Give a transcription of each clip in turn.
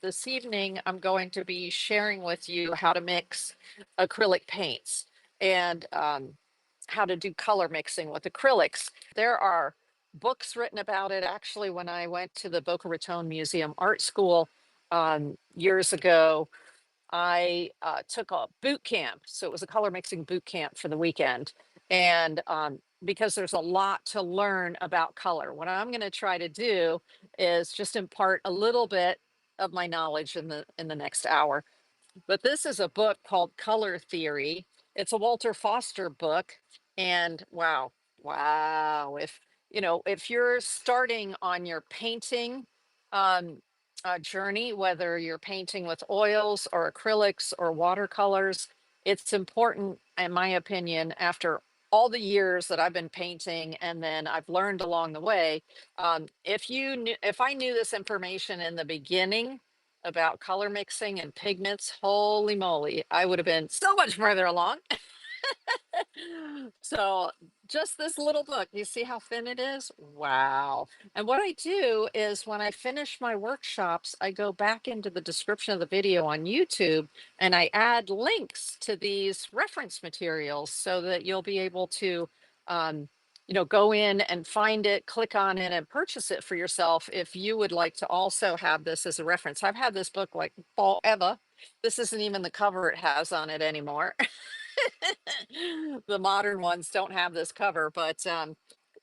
This evening, I'm going to be sharing with you how to mix acrylic paints and how to do color mixing with acrylics. There are books written about it. Actually, when I went to the Boca Raton Museum Art School years ago, I took a boot camp. So it was a color mixing boot camp for the weekend. And because there's a lot to learn about color, what I'm going to try to do is just impart a little bit of my knowledge in the next hour. But this is a book called Color Theory. It's a Walter Foster book. And wow, if you're starting on your painting um, journey, whether you're painting with oils or acrylics or watercolors, it's important, in my opinion, after all the years that I've been painting and then I've learned along the way. If I knew this information in the beginning about color mixing and pigments, holy moly, I would have been so much further along. So just this little book, you see how thin it is? Wow. And what I do is when I finish my workshops, I go back into the description of the video on YouTube and I add links to these reference materials so that you'll be able to go in and find it, click on it, and purchase it for yourself if you would like to also have this as a reference. I've had this book like forever. This isn't even the cover it has on it anymore. The modern ones don't have this cover, but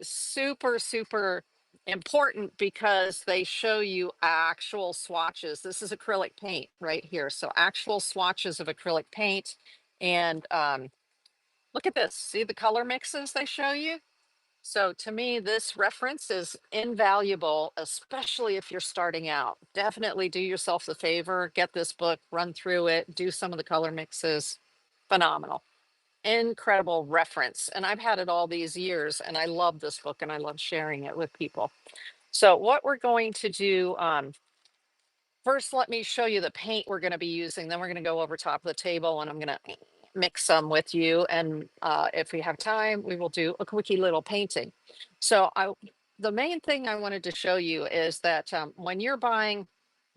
super important because they show you actual swatches. This is acrylic paint right here. So actual swatches of acrylic paint. And look at this. See the color mixes they show you? So to me, this reference is invaluable, especially if you're starting out. Definitely do yourself the favor, get this book, run through it, do some of the color mixes. Phenomenal. Incredible reference. And I've had it all these years and I love this book and I love sharing it with people. So what we're going to do, first, let me show you the paint we're going to be using. Then we're going to go over top of the table and I'm going to mix some with you. And if we have time, we will do a quickie little painting. So the main thing I wanted to show you is that when you're buying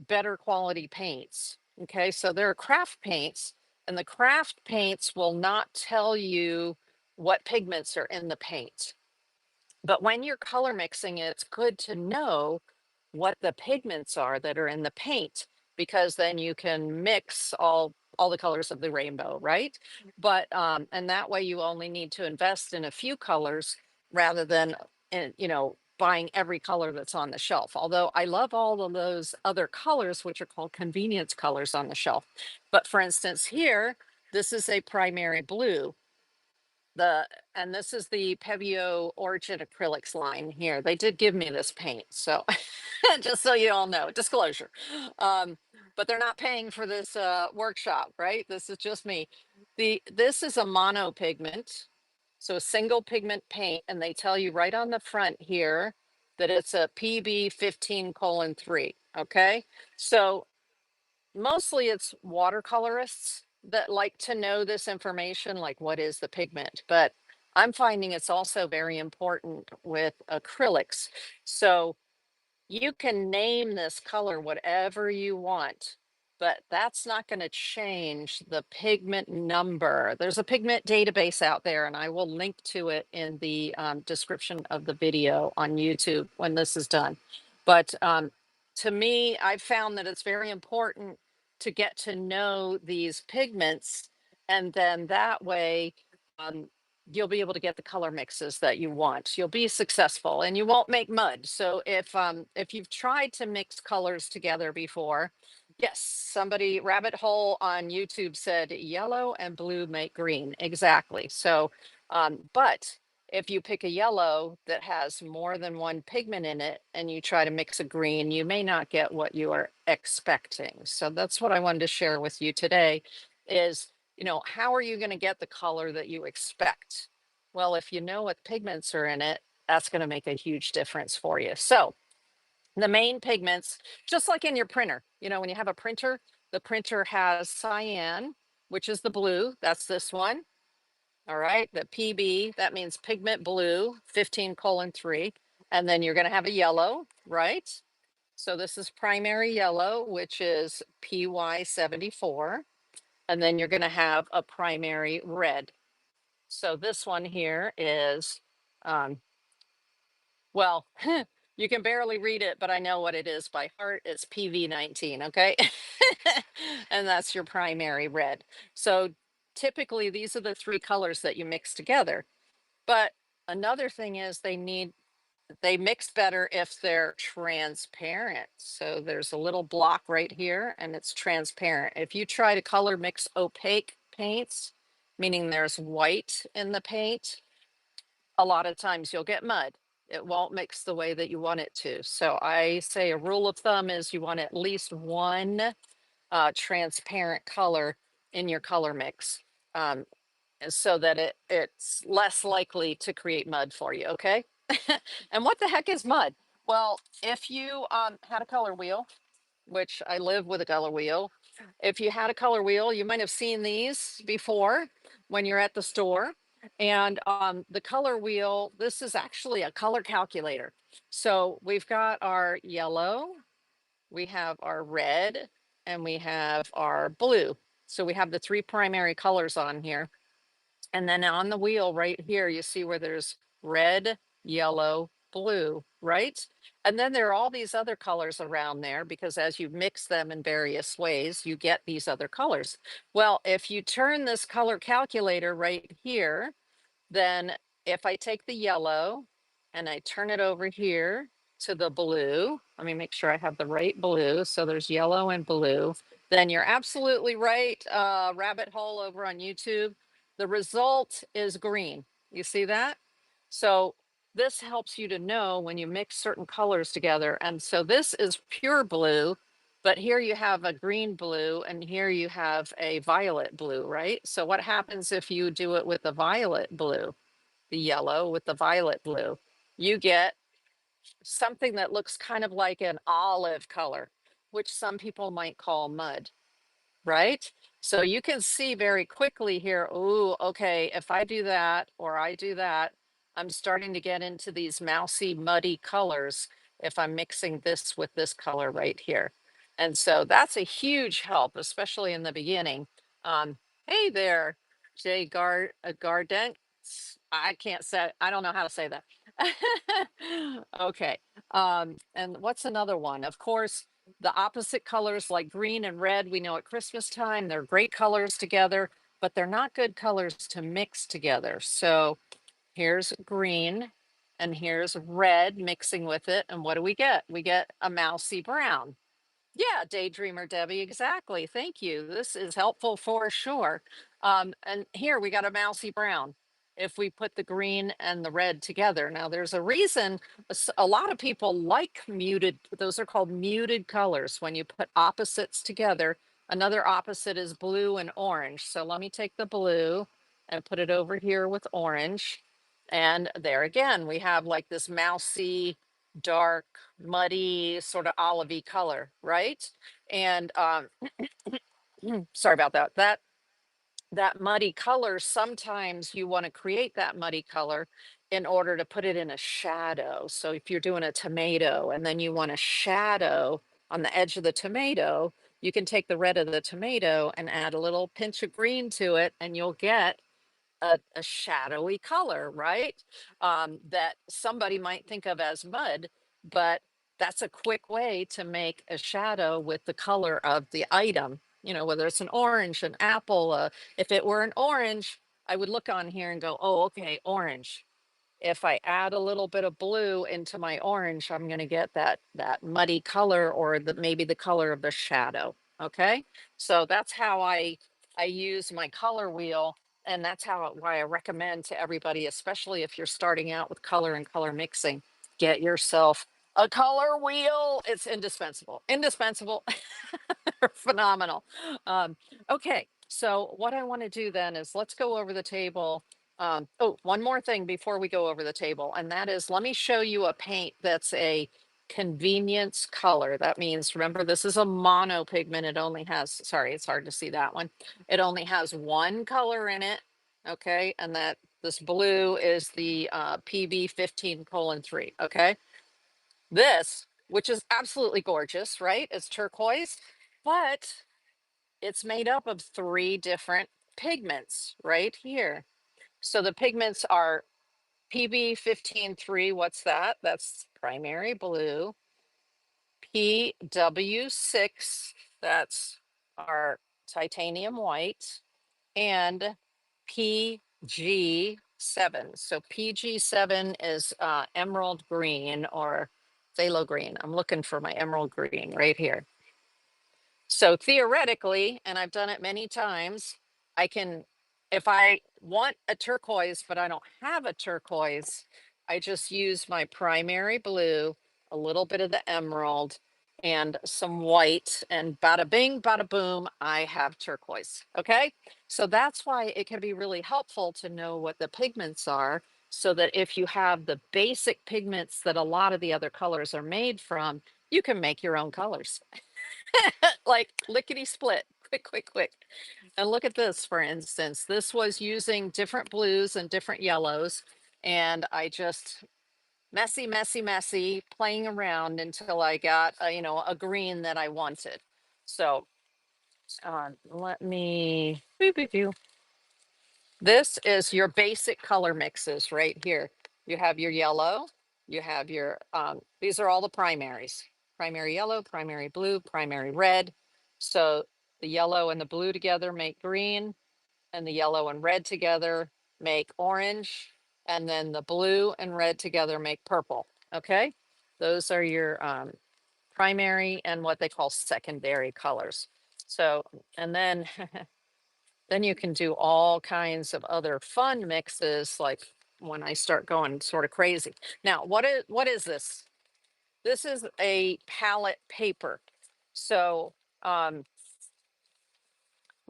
better quality paints, okay, so there are craft paints and the craft paints will not tell you what pigments are in the paint. But when you're color mixing, it's good to know what the pigments are that are in the paint because then you can mix all the colors of the rainbow, right? But and that way you only need to invest in a few colors rather than buying every color that's on the shelf. Although I love all of those other colors, which are called convenience colors on the shelf. But for instance, here, this is a primary blue. And this is the Pebeo Origin Acrylics line here. They did give me this paint, so just so you all know, disclosure. But they're not paying for this workshop, right? This is just me. This is a mono-pigment, so a single pigment paint, and they tell you right on the front here that it's a PB 15:3. Okay, so mostly it's watercolorists that like to know this information, like what is the pigment, but I'm finding it's also very important with acrylics. So you can name this color whatever you want, but that's not going to change the pigment number. There's a pigment database out there, and I will link to it in the description of the video on YouTube when this is done. But to me, I've found that it's very important to get to know these pigments, and then that way, um, you'll be able to get the color mixes that you want. You'll be successful and you won't make mud. So if you've tried to mix colors together before, yes, somebody rabbit hole on YouTube said yellow and blue make green. Exactly. So but if you pick a yellow that has more than one pigment in it and you try to mix a green, you may not get what you are expecting. So that's what I wanted to share with you today is, how are you going to get the color that you expect? Well, if you know what pigments are in it, that's going to make a huge difference for you. So the main pigments, just like in your printer, when you have a printer, the printer has cyan, which is the blue. That's this one. All right. The PB, that means pigment blue, 15:3. And then you're going to have a yellow, right? So this is primary yellow, which is PY74. And then you're going to have a primary red. So this one here is, um, well, you can barely read it, but I know what it is by heart. It's PV19, okay? And that's your primary red. So typically these are the three colors that you mix together. But another thing is they mix better if they're transparent. So there's a little block right here and it's transparent. If you try to color mix opaque paints, meaning there's white in the paint, a lot of times you'll get mud. It won't mix the way that you want it to. So I say a rule of thumb is you want at least one transparent color in your color mix. Um, so that it's less likely to create mud for you, okay? And what the heck is mud? Well, if you had a color wheel, which I live with a color wheel, if you had a color wheel, you might have seen these before when you're at the store. And the color wheel, this is actually a color calculator. So we've got our yellow, we have our red, and we have our blue. So we have the three primary colors on here. And then on the wheel right here, you see where there's red, yellow, blue, right? And then there are all these other colors around there because as you mix them in various ways, you get these other colors. Well, if you turn this color calculator right here, then if I take the yellow and I turn it over here to the blue, let me make sure I have the right blue. So there's yellow and blue. Then you're absolutely right. Rabbit hole over on YouTube. The result is green. You see that? So this helps you to know when you mix certain colors together. And so this is pure blue, but here you have a green blue and here you have a violet blue, right? So what happens if you do it with the violet blue, the yellow with the violet blue? You get something that looks kind of like an olive color, which some people might call mud, right? So you can see very quickly here, oh, okay, if I do that or I do that, I'm starting to get into these mousy, muddy colors if I'm mixing this with this color right here. And so that's a huge help, especially in the beginning. Hey there, Jay Gardent. I can't say, I don't know how to say that. Okay. And what's another one? Of course, the opposite colors like green and red, we know at Christmas time, they're great colors together, but they're not good colors to mix together. So here's green and here's red mixing with it. And what do we get? We get a mousy brown. Yeah, Daydreamer Debbie, exactly. Thank you. This is helpful for sure. And here we got a mousy brown if we put the green and the red together. Now, there's a reason a lot of people like muted, those are called muted colors when you put opposites together. Another opposite is blue and orange. So let me take the blue and put it over here with orange. And there again, we have like this mousy, dark, muddy, sort of olivey color, right? And sorry about that. That muddy color, sometimes you want to create that muddy color in order to put it in a shadow. So if you're doing a tomato and then you want a shadow on the edge of the tomato, you can take the red of the tomato and add a little pinch of green to it, and you'll get a shadowy color, right? That somebody might think of as mud, but that's a quick way to make a shadow with the color of the item. You know, whether it's an orange, an apple. If it were an orange, I would look on here and go, oh, okay, orange. If I add a little bit of blue into my orange, I'm going to get that muddy color or maybe the color of the shadow. Okay, so that's how I use my color wheel, and that's why I recommend to everybody, especially if you're starting out with color and color mixing, get yourself a color wheel. It's indispensable. Indispensable. Phenomenal. Okay, so what I want to do then is let's go over the table. Oh, one more thing before we go over the table, and that is let me show you a paint that's a convenience color. That means, remember, this is a mono pigment. It only has, sorry, it's hard to see that one. It only has one color in it. Okay, and that this blue is the PB 15:3. Okay, this which is absolutely gorgeous, right? It's turquoise, but it's made up of three different pigments right here. So the pigments are PB153, what's that? That's primary blue. PW6, that's our titanium white, and PG7. So PG7 is emerald green or phthalo green. I'm looking for my emerald green right here. So theoretically, and I've done it many times, I can, if I want a turquoise, but I don't have a turquoise, I just use my primary blue, a little bit of the emerald, and some white, and bada bing, bada boom, I have turquoise. Okay. So that's why it can be really helpful to know what the pigments are, so that if you have the basic pigments that a lot of the other colors are made from, you can make your own colors. Like lickety split, quick, quick, quick. And look at this, for instance. This was using different blues and different yellows. And I just messy, messy, messy, playing around until I got, a green that I wanted. So let me, boop, boop, boop. This is your basic color mixes right here. You have your yellow, you have your, these are all the primaries: primary yellow, primary blue, primary red. So the yellow and the blue together make green, and the yellow and red together make orange, and then the blue and red together make purple. Okay. Those are your primary and what they call secondary colors. So, and then then you can do all kinds of other fun mixes, like when I start going sort of crazy. Now, what is this? This is a palette paper. So when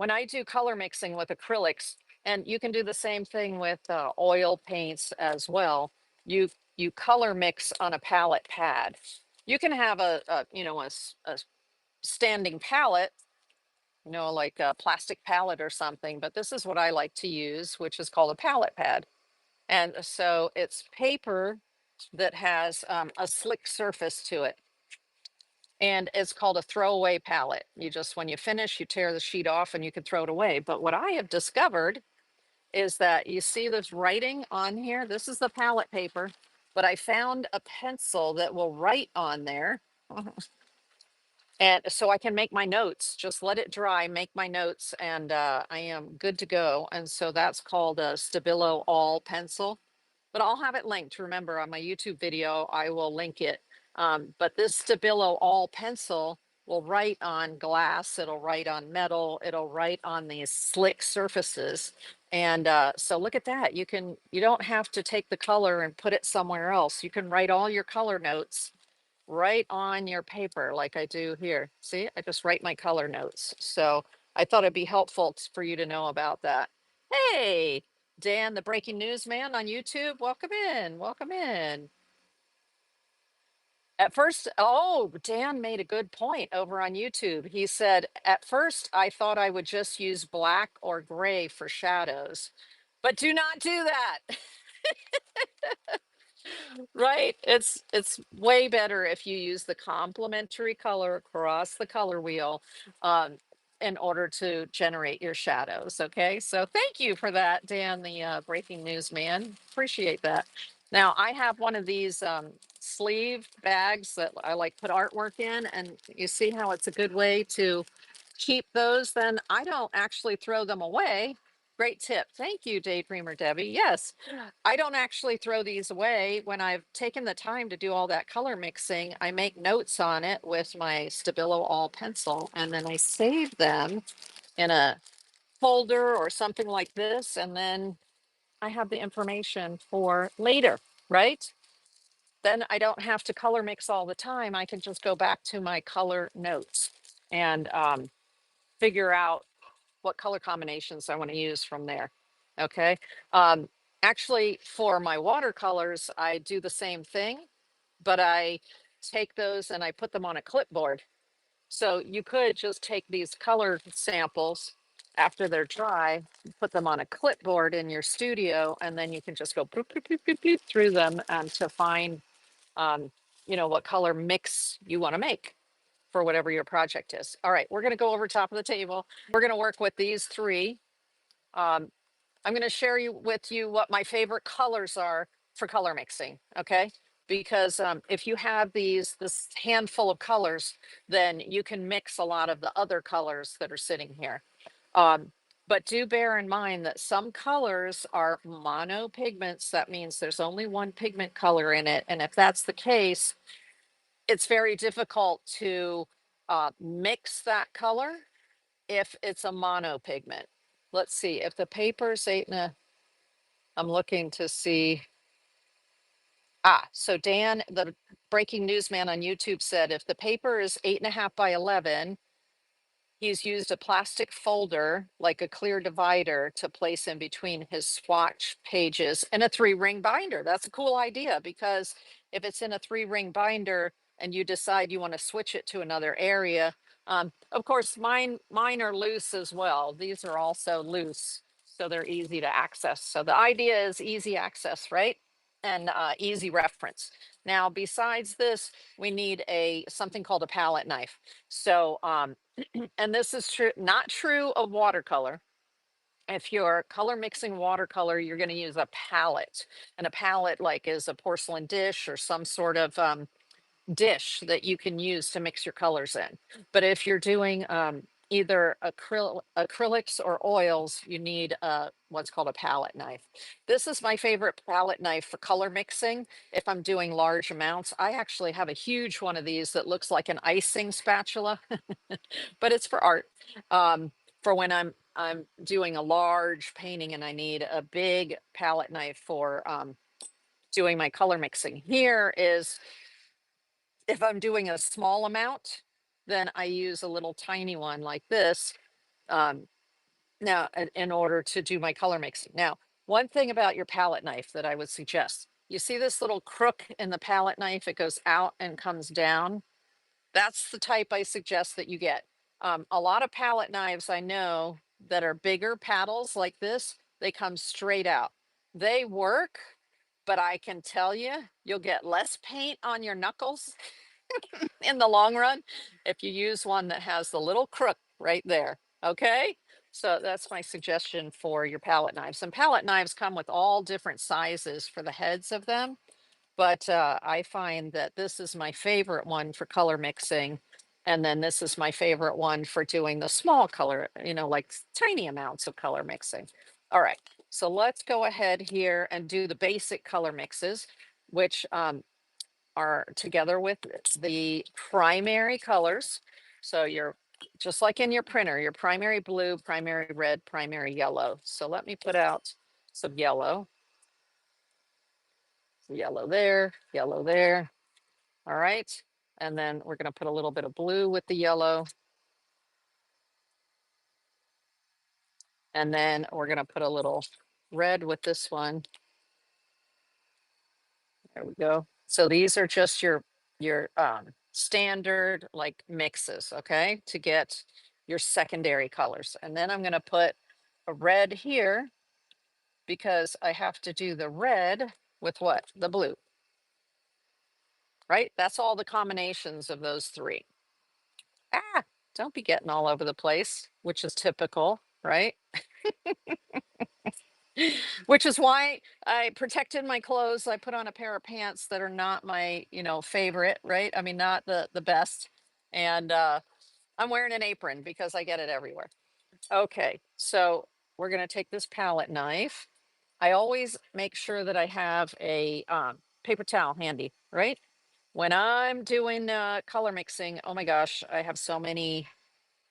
I do color mixing with acrylics, and you can do the same thing with oil paints as well, you color mix on a palette pad. You can have a standing palette, like a plastic palette or something, but this is what I like to use, which is called a palette pad. And so it's paper that has a slick surface to it. And it's called a throwaway palette. You just, when you finish, you tear the sheet off and you can throw it away. But what I have discovered is that you see this writing on here. This is the palette paper, but I found a pencil that will write on there. And so I can make my notes, just let it dry, make my notes, and I am good to go. And so that's called a Stabilo All pencil, but I'll have it linked. Remember, on my YouTube video, I will link it. But this Stabilo All pencil will write on glass, it'll write on metal, it'll write on these slick surfaces. And so look at that. You don't have to take the color and put it somewhere else. You can write all your color notes right on your paper like I do here. See, I just write my color notes. So I thought it'd be helpful for you to know about that. Hey, Dan, the breaking news man on YouTube, welcome in, welcome in. At first, oh, Dan made a good point over on YouTube. He said, at first, I thought I would just use black or gray for shadows, but do not do that. Right. It's way better if you use the complementary color across the color wheel in order to generate your shadows. Okay. So thank you for that, Dan, the breaking news man. Appreciate that. Now I have one of these sleeve bags that I like put artwork in, and you see how it's a good way to keep those. Then I don't actually throw them away. Great tip. Thank you, Daydreamer Debbie. Yes, I don't actually throw these away. When I've taken the time to do all that color mixing, I make notes on it with my Stabilo All pencil, and then I save them in a folder or something like this. And then I have the information for later, right? Then I don't have to color mix all the time. I can just go back to my color notes and figure out what color combinations I want to use from there. Okay. Um, Actually, for my watercolors, I do the same thing, but I take those and I put them on a clipboard. So you could just take these color samples after they're dry, put them on a clipboard in your studio, and then you can just go bloop, bloop, bloop, bloop, bloop through them to find you know, what color mix you want to make for whatever your project is. All right, we're going to go over top of the table. We're going to work with these three. Um, I'm going to share with you what my favorite colors are for color mixing. Okay. Because if you have this handful of colors, then you can mix a lot of the other colors that are sitting here. But do bear in mind that some colors are mono pigments. That means there's only one pigment color in it. And if that's the case, it's very difficult to mix that color if it's a mono pigment. Let's see if the paper's 8 I'm looking to see. So Dan, the breaking news man on YouTube said if the paper is 8.5 by 11, he's used a plastic folder, like a clear divider, to place in between his swatch pages and a 3-ring binder. That's a cool idea, because if it's in a 3-ring binder and you decide you want to switch it to another area, of course, mine are loose as well. These are also loose, so they're easy to access. So the idea is easy access, right? And easy reference. Now, besides this, we need something called a palette knife. So and this is true, not true of watercolor. If you're color mixing watercolor, you're going to use a palette, and a palette like is a porcelain dish or some sort of dish that you can use to mix your colors in. But if you're doing either acrylics or oils, you need what's called a palette knife. This is my favorite palette knife for color mixing. If I'm doing large amounts, I actually have a huge one of these that looks like an icing spatula, but it's for art. For when I'm doing a large painting and I need a big palette knife for doing my color mixing. Here is if I'm doing a small amount, then I use a little tiny one like this. Um, now, in order to do my color mixing. Now, one thing about your palette knife that I would suggest, you see this little crook in the palette knife? It goes out and comes down. That's the type I suggest that you get. A lot of palette knives I know that are bigger paddles like this, they come straight out. They work, but I can tell you, you'll get less paint on your knuckles in the long run if you use one that has the little crook right there. Okay. So that's my suggestion for your palette knives. And palette knives come with all different sizes for the heads of them. But I find that this is my favorite one for color mixing. And then this is my favorite one for doing the small color, you know, like tiny amounts of color mixing. All right. So let's go ahead here and do the basic color mixes, which are together with the primary colors. So you're just like in your printer, your primary blue, primary red, primary yellow. So let me put out some yellow. Yellow there, yellow there. All right. And then we're going to put a little bit of blue with the yellow. And then we're going to put a little red with this one. There we go. So these are just your standard like mixes, okay, to get your secondary colors. And then I'm going to put a red here because I have to do the red with what? The blue, right? That's all the combinations of those three. Don't be getting all over the place, which is typical, right? Which is why I protected my clothes. I put on a pair of pants that are not my, you know, favorite, right? I mean, not the best. And I'm wearing an apron because I get it everywhere. Okay, so we're gonna take this palette knife. I always make sure that I have a paper towel handy, right? When I'm doing color mixing, oh my gosh, I have so many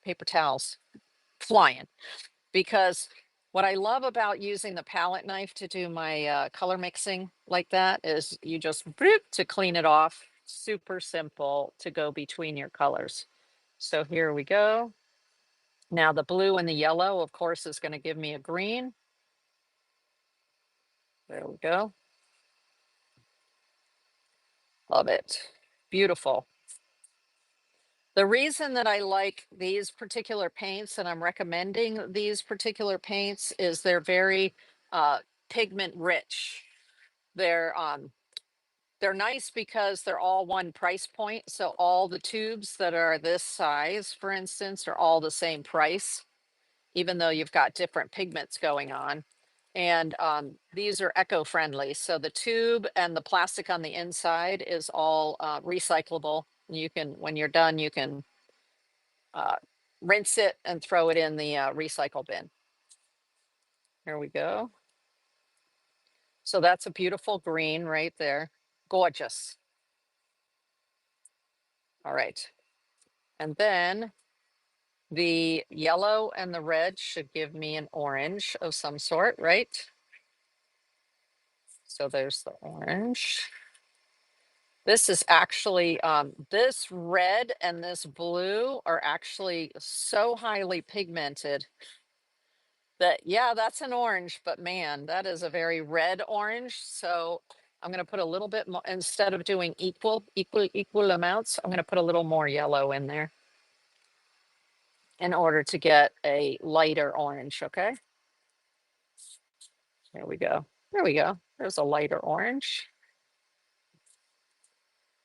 paper towels flying, because what I love about using the palette knife to do my color mixing like that is you just bloop to clean it off. Super simple to go between your colors. So here we go. Now the blue and the yellow, of course, is going to give me a green. There we go. Love it. Beautiful. The reason that I like these particular paints and I'm recommending these particular paints is they're very pigment rich. They're they're nice because they're all one price point. So all the tubes that are this size, for instance, are all the same price, even though you've got different pigments going on. And these are eco-friendly. So the tube and the plastic on the inside is all recyclable. You can, when you're done, you can uh, rinse it and throw it in the recycle bin. Here we go. So that's a beautiful green right there. Gorgeous. All right. And then the yellow and the red should give me an orange of some sort, right? So there's the orange. This is actually, this red and this blue are actually so highly pigmented that, yeah, that's an orange, but man, that is a very red orange. So I'm going to put a little bit more, instead of doing equal amounts, I'm going to put a little more yellow in there in order to get a lighter orange. Okay. There we go. There we go. There's a lighter orange.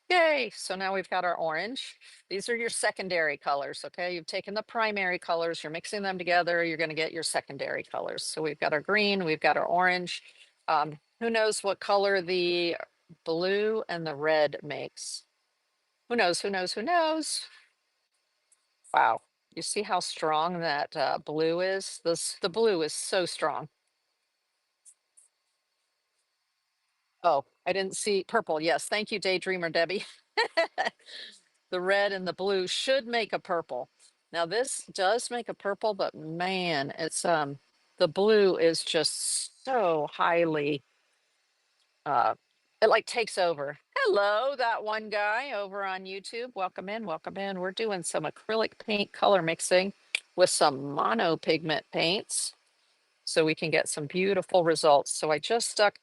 Yay. So now we've got our orange. These are your secondary colors. Okay. You've taken the primary colors, you're mixing them together. You're going to get your secondary colors. So we've got our green, we've got our orange. Who knows what color the blue and the red makes? Who knows? Who knows? Who knows? Wow. You see how strong that blue is? The blue is so strong. Oh, I didn't see purple. Yes. Thank you, Daydreamer Debbie. The red and the blue should make a purple. Now this does make a purple, but man, it's the blue is just so highly it like takes over. Hello, that one guy over on YouTube. Welcome in, welcome in. We're doing some acrylic paint color mixing with some mono pigment paints so we can get some beautiful results. So I just stuck,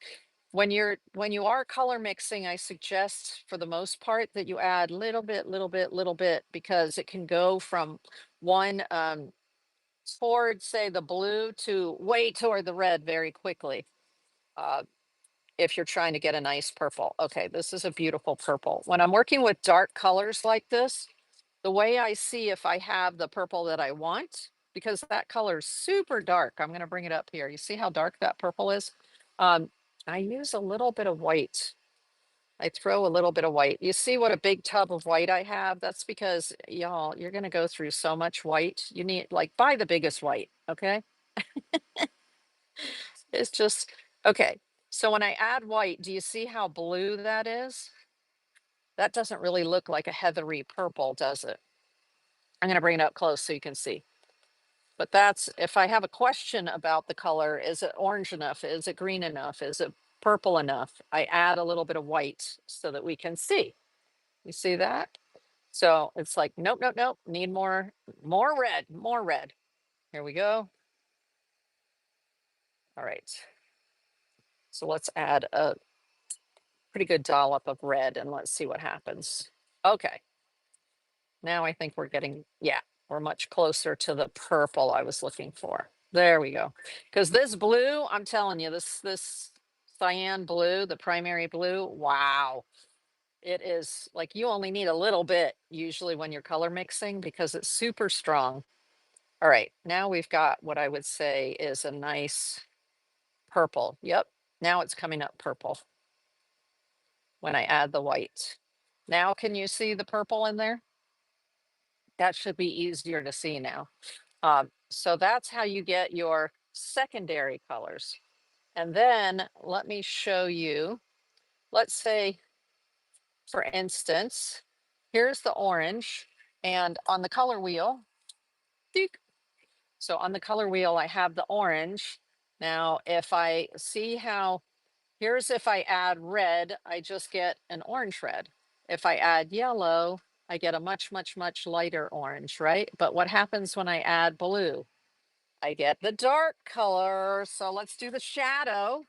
when you are color mixing, I suggest for the most part that you add little bit, because it can go from one toward, say, the blue to way toward the red very quickly. If you're trying to get a nice purple. Okay, this is a beautiful purple. When I'm working with dark colors like this, the way I see if I have the purple that I want, because that color is super dark. I'm going to bring it up here. You see how dark that purple is? I use a little bit of white. I throw a little bit of white. You see what a big tub of white I have? That's because y'all, you're going to go through so much white. You need, like, buy the biggest white. Okay. It's just, okay. So when I add white, do you see how blue that is? That doesn't really look like a heathery purple, does it? I'm going to bring it up close so you can see. But that's, if I have a question about the color, is it orange enough? Is it green enough? Is it purple enough? I add a little bit of white so that we can see. You see that? So it's like, nope, nope, nope. Need more red, more red. Here we go. All right. So let's add a pretty good dollop of red and let's see what happens. Okay. Now I think we're getting, yeah, we're much closer to the purple I was looking for. There we go. Because this blue, I'm telling you, this cyan blue, the primary blue, wow. It is like you only need a little bit usually when you're color mixing because it's super strong. All right, now we've got what I would say is a nice purple. Yep, now it's coming up purple when I add the white. Now can you see the purple in there? That should be easier to see now. So that's how you get your secondary colors. And then let me show you, let's say, for instance, here's the orange, and on the color wheel, so on the color wheel, I have the orange. Now, if I see how, here's if I add red, I just get an orange red. If I add yellow, I get a much lighter orange, right? But what happens when I add blue? I get the dark color. So let's do the shadow.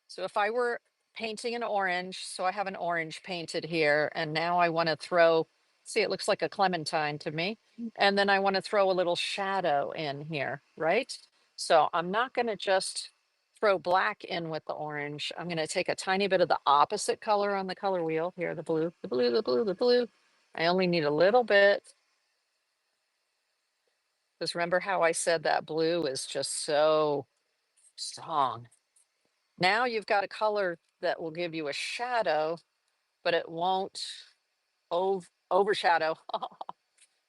So if I were painting an orange, so I have an orange painted here, and now I want to throw, see, it looks like a clementine to me. And then I want to throw a little shadow in here, right? So I'm not going to just throw black in with the orange, I'm going to take a tiny bit of the opposite color on the color wheel. Here, the blue, the blue, the blue, the blue. I only need a little bit. Because remember how I said that blue is just so strong. Now you've got a color that will give you a shadow, but it won't overshadow.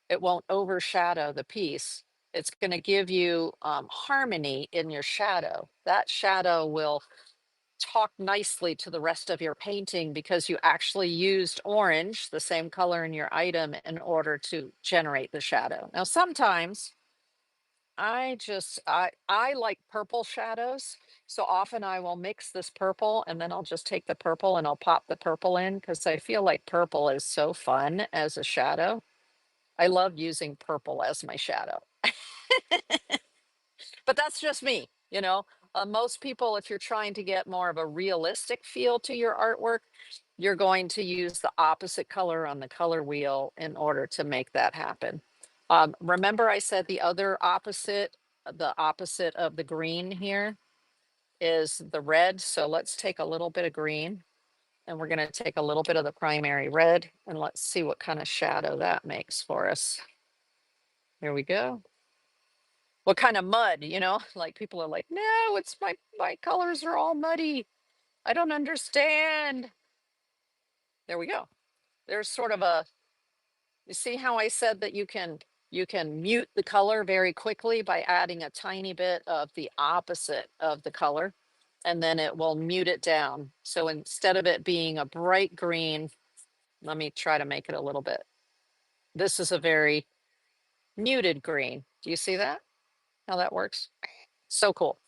It won't overshadow the piece. It's going to give you harmony in your shadow. That shadow will talk nicely to the rest of your painting because you actually used orange, the same color in your item, in order to generate the shadow. Now, sometimes I like purple shadows. So often I will mix this purple and then I'll just take the purple and I'll pop the purple in because I feel like purple is so fun as a shadow. I love using purple as my shadow, but that's just me, you know. Most people, if you're trying to get more of a realistic feel to your artwork, you're going to use the opposite color on the color wheel in order to make that happen. Remember I said the opposite of the green here is the red. So let's take a little bit of green and we're going to take a little bit of the primary red and let's see what kind of shadow that makes for us. Here we go. What kind of mud, you know, like people are like, no, it's my colors are all muddy. I don't understand. There we go. There's sort of a, you see how I said that you can mute the color very quickly by adding a tiny bit of the opposite of the color, and then it will mute it down. So instead of it being a bright green, let me try to make it a little bit. This is a very muted green. Do you see that? How that works? So cool.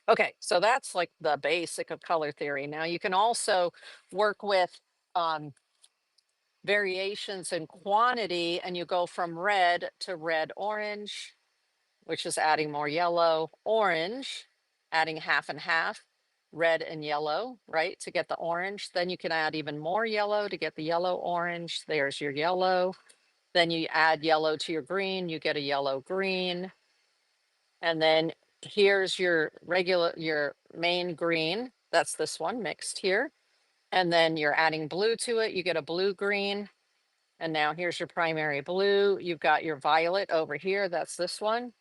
Okay, so that's like the basic of color theory. Now you can also work with um, variations in quantity, and you go from red to red orange, which is adding more yellow, orange, adding half and half, red and yellow, right, to get the orange. Then you can add even more yellow to get the yellow orange. There's your yellow. Then you add yellow to your green, you get a yellow green. And then here's your main green. That's this one mixed here. And then you're adding blue to it, you get a blue green. And now here's your primary blue. You've got your violet over here. That's this one.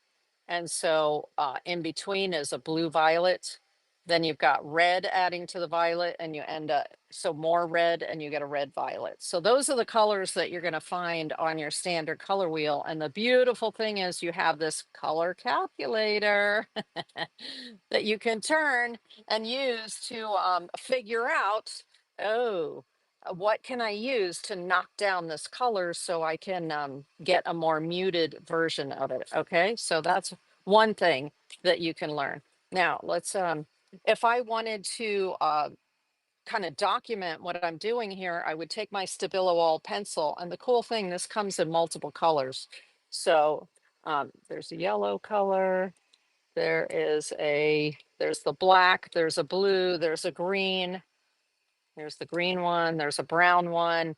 And so in between is a blue violet. Then you've got red adding to the violet and you end up, so more red and you get a red violet. So those are the colors that you're going to find on your standard color wheel. And the beautiful thing is you have this color calculator that you can turn and use to figure out, oh, what can I use to knock down this color so I can get a more muted version of it. Okay, so that's one thing that you can learn. Now let's if I wanted to kind of document what I'm doing here, I would take my Stabilo All pencil, and the cool thing, this comes in multiple colors. So there's a yellow color, there's the black, there's a blue, there's a green, there's the green one, there's a brown one.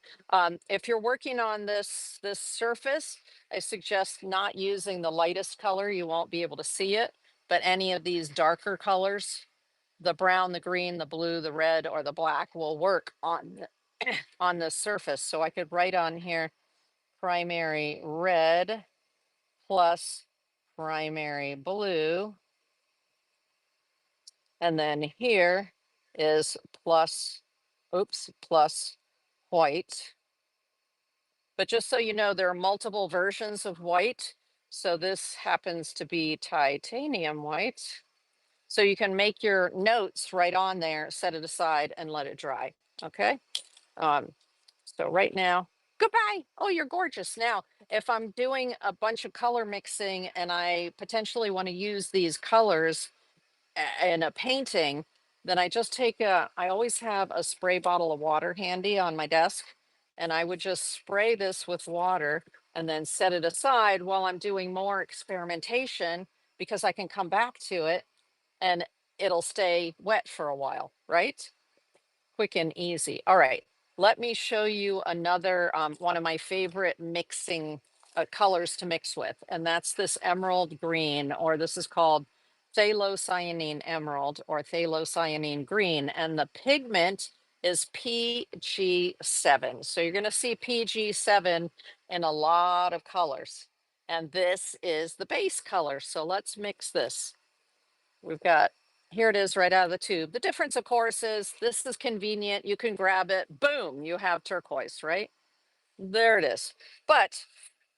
If you're working on this surface, I suggest not using the lightest color. You won't be able to see it, but any of these darker colors, the brown, the green, the blue, the red, or the black will work on on this surface. So I could write on here primary red plus primary blue. And then here is plus white. But just so you know, there are multiple versions of white. So this happens to be titanium white. So you can make your notes right on there, set it aside and let it dry. Okay. So right now, goodbye. Oh, you're gorgeous. Now, if I'm doing a bunch of color mixing and I potentially want to use these colors in a painting, then I always have a spray bottle of water handy on my desk. And I would just spray this with water and then set it aside while I'm doing more experimentation because I can come back to it and it'll stay wet for a while, right? Quick and easy. All right, let me show you another one of my favorite mixing colors to mix with, and that's this emerald green, or this is called Phthalocyanine emerald or phthalocyanine green, and the pigment is PG7. So you're going to see PG7 in a lot of colors. And this is the base color. So let's mix this. We've got, here it is right out of the tube. The difference, of course, is this is convenient. You can grab it. Boom, you have turquoise, right? There it is. But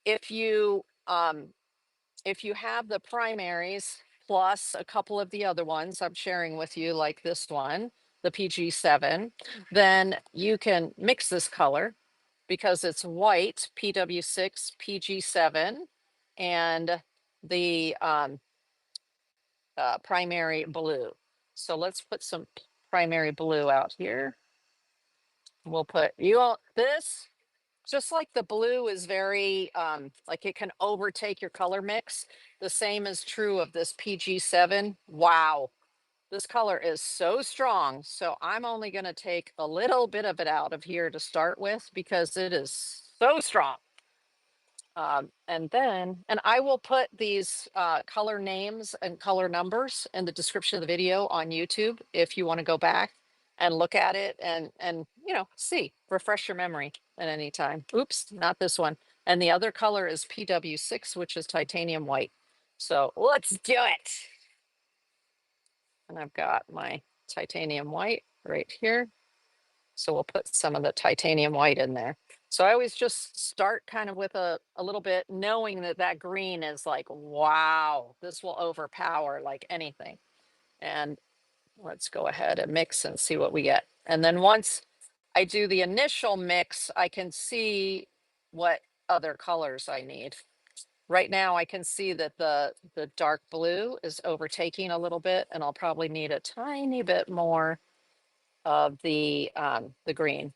if you have the primaries plus a couple of the other ones I'm sharing with you, like this one, the PG7, then you can mix this color because it's white, PW6, PG7, and the primary blue. So let's put some primary blue out here. We'll put you all this, just like the blue is very like it can overtake your color mix. The same is true of this PG7. Wow, this color is so strong. So I'm only going to take a little bit of it out of here to start with because it is so strong. And I will put these color names and color numbers in the description of the video on YouTube if you want to go back and look at it and see, refresh your memory at any time. Oops, not this one. And the other color is PW6, which is titanium white. So let's do it. And I've got my titanium white right here. So we'll put some of the titanium white in there. So I always just start kind of with a little bit, knowing that that green is like, wow, this will overpower like anything. And let's go ahead and mix and see what we get. And then once I do the initial mix, I can see what other colors I need. Right now I can see that the dark blue is overtaking a little bit, and I'll probably need a tiny bit more of the green,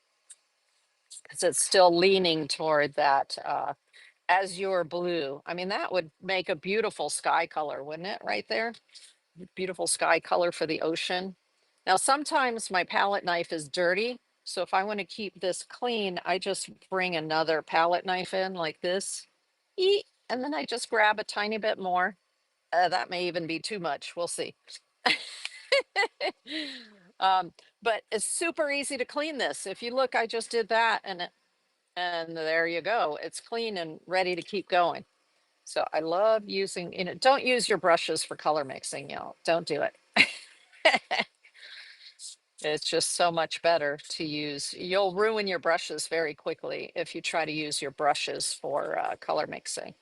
because it's still leaning toward that azure blue. I mean, that would make a beautiful sky color, wouldn't it? Right there. Beautiful sky color for the ocean. Now, sometimes my palette knife is dirty. So if I want to keep this clean, I just bring another palette knife in like this. And then I just grab a tiny bit more. That may even be too much. We'll see. um, but it's super easy to clean this. If you look, I just did that, and there you go. It's clean and ready to keep going. So I love using, don't use your brushes for color mixing, y'all. Don't do it. It's just so much better to use. You'll ruin your brushes very quickly if you try to use your brushes for color mixing.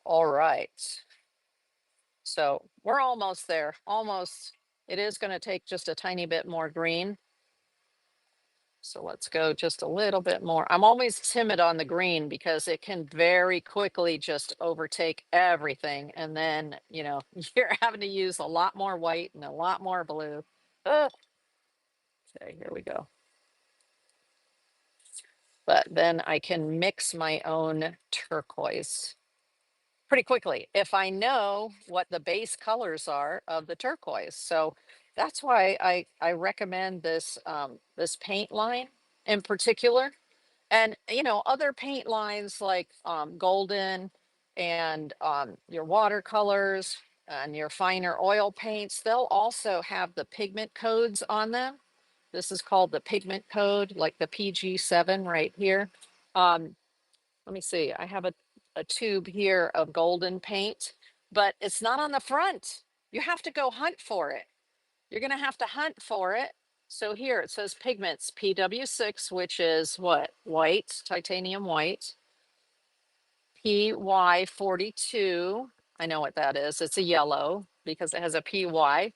All right. So we're almost there. Almost. It is going to take just a tiny bit more green. So let's go just a little bit more. I'm always timid on the green because it can very quickly just overtake everything. And then, you're having to use a lot more white and a lot more blue. Okay, here we go. But then I can mix my own turquoise pretty quickly if I know what the base colors are of the turquoise. So that's why I recommend this paint line in particular. And other paint lines like golden and your watercolors and your finer oil paints, they'll also have the pigment codes on them. This is called the pigment code, like the PG7 right here. Um, Let me see. I have a tube here of golden paint, but it's not on the front. You have to go hunt for it. You're going to have to hunt for it. So here it says pigments PW6, which is what? White, titanium white. PY42. I know what that is. It's a yellow because it has a PY.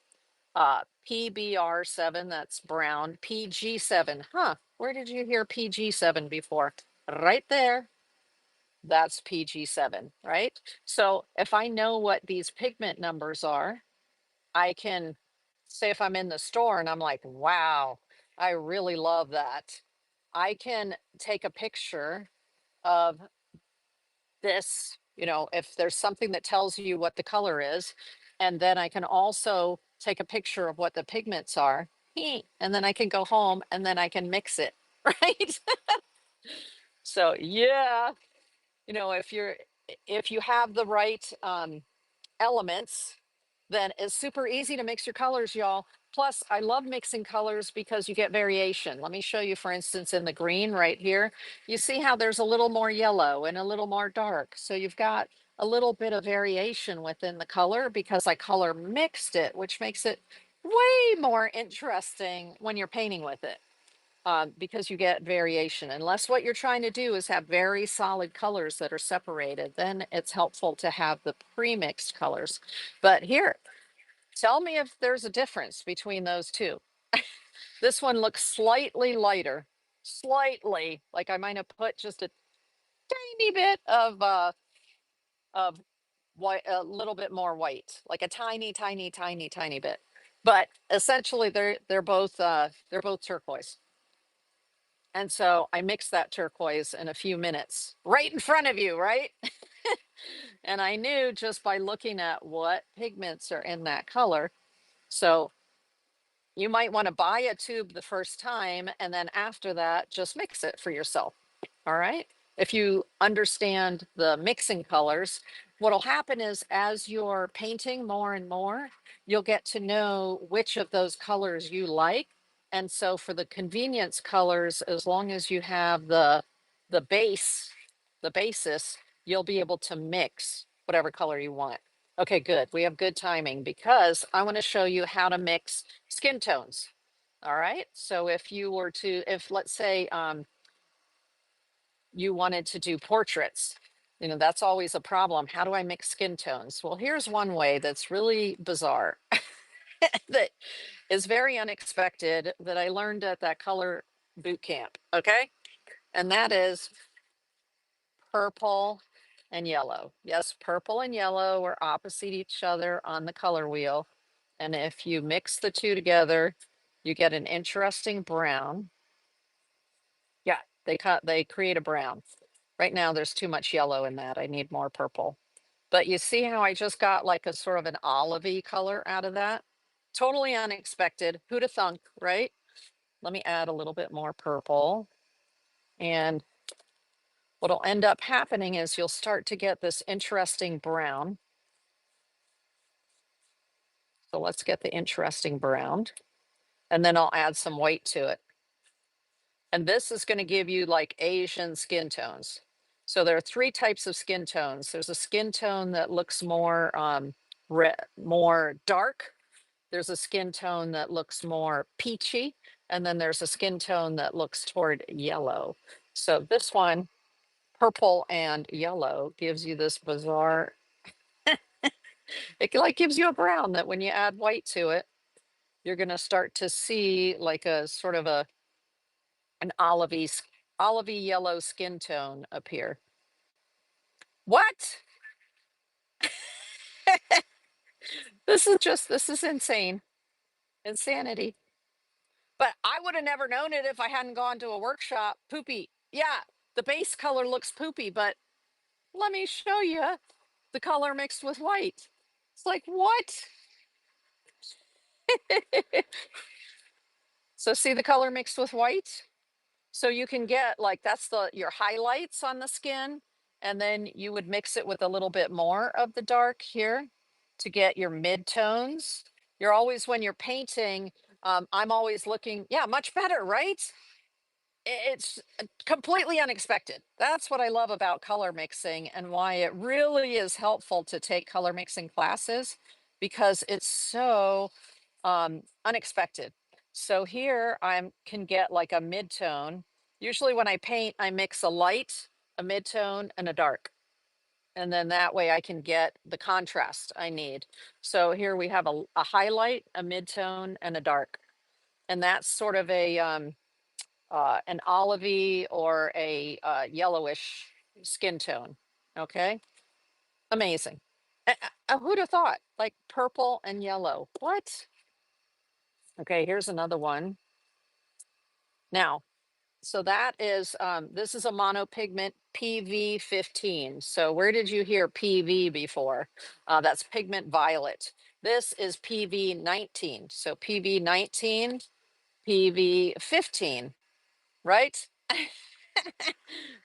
PBR7, that's brown. PG7. Huh. Where did you hear PG7 before? Right there. That's PG7, right? So if I know what these pigment numbers are, I can say if I'm in the store and I'm like, wow, I really love that. I can take a picture of this, if there's something that tells you what the color is, and then I can also take a picture of what the pigments are, and then I can go home and then I can mix it, right? So yeah, if you have the right elements, then it's super easy to mix your colors, y'all. Plus, I love mixing colors because you get variation. Let me show you, for instance, in the green right here, you see how there's a little more yellow and a little more dark. So you've got a little bit of variation within the color because I color mixed it, which makes it way more interesting when you're painting with it. Because you get variation. Unless what you're trying to do is have very solid colors that are separated, then it's helpful to have the pre-mixed colors. But here, tell me if there's a difference between those two. This one looks slightly lighter, slightly, like I might have put just a tiny bit of white, a little bit more white, like a tiny, tiny, tiny, tiny bit. But essentially, they're both turquoise. And so I mixed that turquoise in a few minutes, right in front of you, right? And I knew just by looking at what pigments are in that color. So you might want to buy a tube the first time, and then after that, just mix it for yourself. All right. If you understand the mixing colors, what'll happen is as you're painting more and more, you'll get to know which of those colors you like. And so for the convenience colors, as long as you have the base, the basis, you'll be able to mix whatever color you want. Okay, good. We have good timing because I want to show you how to mix skin tones. All right. So if you were to, if let's say you wanted to do portraits, you know, that's always a problem. How do I mix skin tones? Well, here's one way that's really bizarre that is very unexpected that I learned at that color boot camp. Okay. And that is purple and yellow. Yes, purple and yellow are opposite each other on the color wheel. And if you mix the two together, you get an interesting brown. Yeah, they create a brown. Right now there's too much yellow in that. I need more purple. But you see how I just got like a sort of an olivey color out of that? Totally unexpected. Who'd have thunk, right? Let me add a little bit more purple. And what'll end up happening is you'll start to get this interesting brown. So let's get the interesting brown. And then I'll add some white to it. And this is going to give you like Asian skin tones. So there are three types of skin tones. There's a skin tone that looks more more dark. There's a skin tone that looks more peachy. And then there's a skin tone that looks toward yellow. So this one, purple and yellow, gives you this bizarre, it like gives you a brown that when you add white to it, you're going to start to see like a sort of an olivey yellow skin tone appear. What? This is insane. Insanity. But I would have never known it if I hadn't gone to a workshop. Poopy. Yeah, the base color looks poopy, but let me show you the color mixed with white. It's like, what? So see the color mixed with white? So you can get like that's the your highlights on the skin, and then you would mix it with a little bit more of the dark here to get your mid-tones. You're always when you're painting, I'm always looking, yeah, much better, right? It's completely unexpected. That's what I love about color mixing and why it really is helpful to take color mixing classes because it's so unexpected. So here I can get like a mid-tone. Usually when I paint, I mix a light, a mid-tone, and a dark. And then that way I can get the contrast I need. So here we have a highlight, a mid-tone, and a dark. And that's sort of a an olivey or a yellowish skin tone. Okay, amazing. Who'd have thought? Like purple and yellow. What? Okay, here's another one. Now, so that is, this is a mono-pigment PV15. So where did you hear PV before? That's pigment violet. This is PV19. So PV19, PV15, right?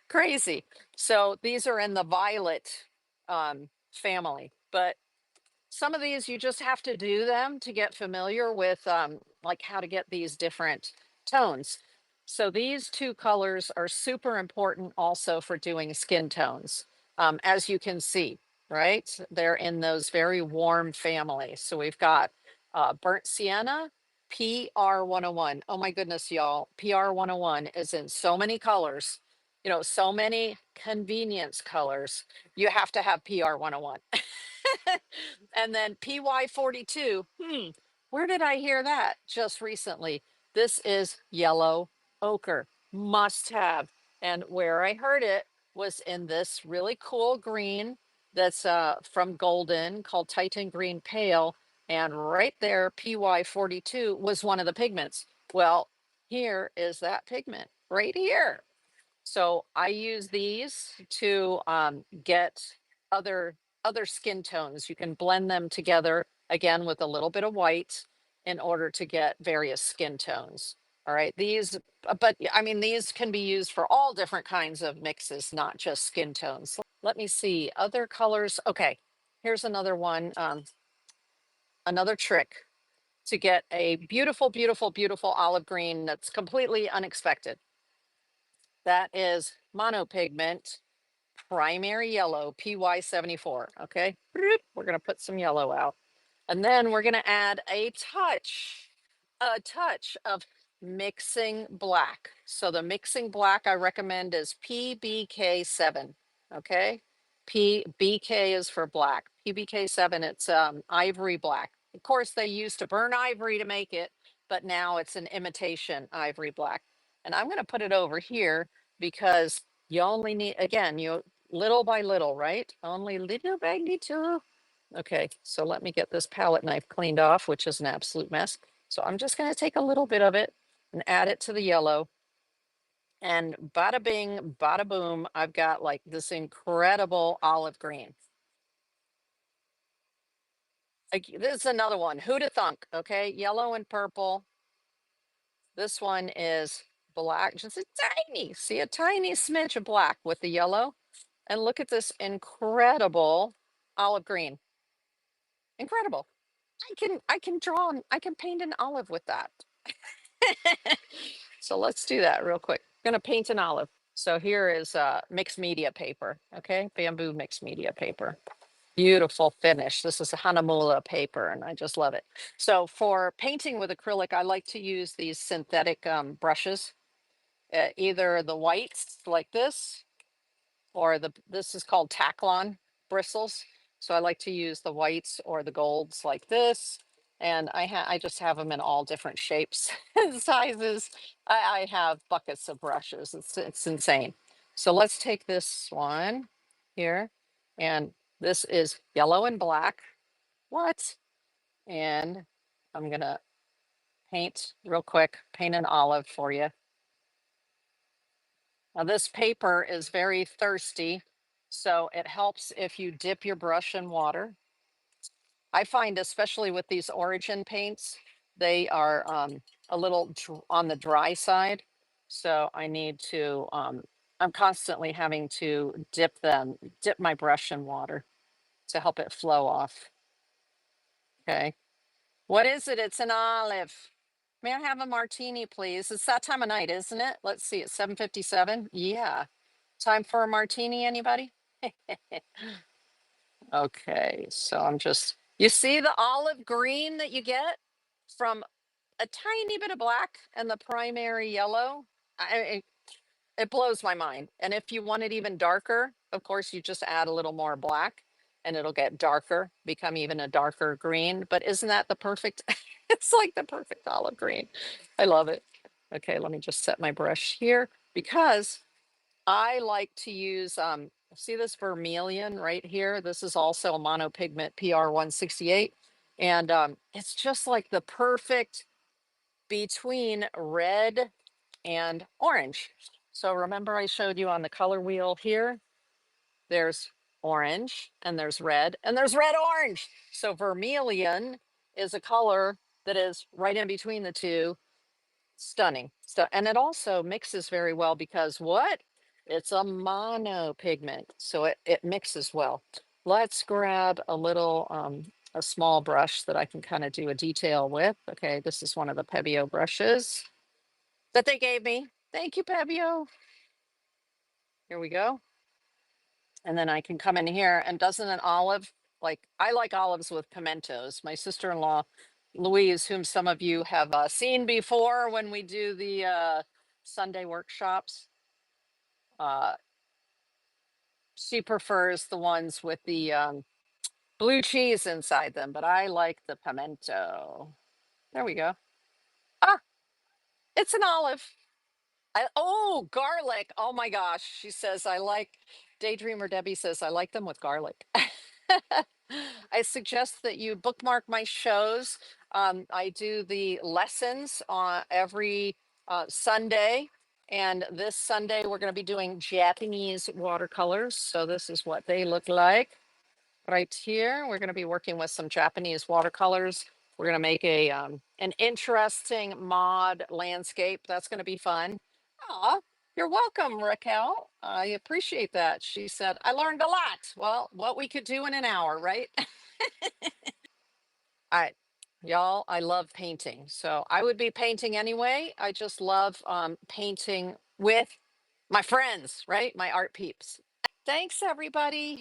Crazy. So these are in the violet family, but some of these you just have to do them to get familiar with like how to get these different tones. So these two colors are super important also for doing skin tones. As you can see, right? They're in those very warm families. So we've got burnt sienna, PR101. Oh my goodness, y'all. PR101 is in so many colors, you know, so many convenience colors. You have to have PR101. And then PY42. Where did I hear that just recently? This is yellow ochre, must have. And where I heard it was in this really cool green that's from Golden called Titan Green Pale. And right there, PY42 was one of the pigments. Well, here is that pigment right here. So I use these to get other other skin tones. You can blend them together again with a little bit of white in order to get various skin tones. All right, these, but I mean, these can be used for all different kinds of mixes, not just skin tones. Let me see other colors. Okay, here's another one, another trick to get a beautiful, beautiful, beautiful olive green that's completely unexpected. That is mono-pigment primary yellow, PY74. Okay, we're going to put some yellow out. And then we're going to add a touch of mixing black. So the mixing black I recommend is PBK7. Okay, PBK is for black. PBK7, it's ivory black. Of course, they used to burn ivory to make it, but now it's an imitation ivory black. And I'm going to put it over here because you only need, again, you little by little, right? Only little by little. Okay, so let me get this palette knife cleaned off, which is an absolute mess. So I'm just going to take a little bit of it and add it to the yellow. And bada bing, bada boom, I've got like this incredible olive green. Like, this is another one. Who'da thunk? Okay, yellow and purple. This one is black, just a tiny, see a tiny smidge of black with the yellow. And look at this incredible olive green. Incredible. I can draw, I can paint an olive with that. So let's do that real quick. I'm gonna paint an olive. So here is mixed media paper, okay? Bamboo mixed media paper. Beautiful finish. This is a Hanamula paper and I just love it. So for painting with acrylic, I like to use these synthetic brushes, either the whites like this, or this is called Taklon bristles. So I like to use the whites or the golds like this. And I just have them in all different shapes and sizes. I have buckets of brushes. It's insane. So let's take this one here. And this is yellow and black. What? And I'm gonna paint real quick, paint an olive for you. Now this paper is very thirsty, so it helps if you dip your brush in water. I find especially with these Origin paints, they are a little on the dry side. So I need to, I'm constantly having to dip my brush in water to help it flow off. Okay. What is it? It's an olive. May I have a martini, please? It's that time of night, isn't it? Let's see, it's 7:57. Yeah. Time for a martini, anybody? Okay, so I'm just, you see the olive green that you get from a tiny bit of black and the primary yellow? It blows my mind. And if you want it even darker, of course, you just add a little more black and it'll get darker, become even a darker green. But isn't that the perfect? It's like the perfect olive green. I love it. Okay, let me just set my brush here because I like to use, see this vermilion right here? This is also a mono-pigment PR168. And it's just like the perfect between red and orange. So remember I showed you on the color wheel here, there's orange and there's red and there's red orange. So vermilion is a color that is right in between the two. Stunning. And it also mixes very well because what? It's a mono pigment. So it mixes well. Let's grab a little a small brush that I can kind of do a detail with. Okay, this is one of the Pebeo brushes that they gave me. Thank you, Pebeo. Here we go. And then I can come in here, and doesn't an olive, like I like olives with pimentos. My sister-in-law, Louise, whom some of you have seen before when we do the Sunday workshops, uh, she prefers the ones with the blue cheese inside them, but I like the pimento. There we go. Ah, it's an olive. Oh, garlic. Oh my gosh. She says, I like, Daydreamer Debbie says, I like them with garlic. I suggest that you bookmark my shows. I do the lessons on every Sunday. And this Sunday, we're going to be doing Japanese watercolors. So this is what they look like right here. We're going to be working with some Japanese watercolors. We're going to make a an interesting mod landscape. That's going to be fun. Aw, you're welcome, Raquel. I appreciate that. She said, I learned a lot. Well, what we could do in an hour, right? I, y'all, I love painting. So I would be painting anyway. I just love painting with my friends, right? My art peeps. Thanks, everybody.